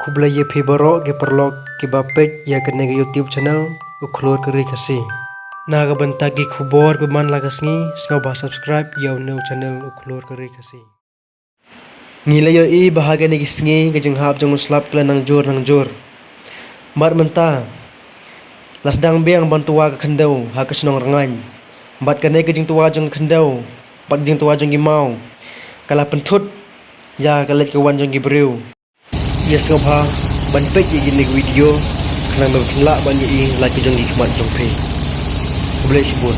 Kubla ye fibaro ke perlok ke bapet ya kene ke YouTube channel uklor keri kasi. Naga bantagi kubor beman lagasngi sngoba subscribe ya new channel uklor keri kasi. Ngila yo I bahagia ni gisngi kejeng hap jeng uslap klan nang jor. Mat menta lasdang biang bantua ke kendau ha ke senong rangan. Bat kene kejeng tua jeng kendau, bat jeng tua jeng gimau. Kala pentut ya kalet ke wan jeng gibreu. Yes ngobha ban pek ye gini video kena memkelak ban ye like jeng gikmat jong pe. Boleh sebut.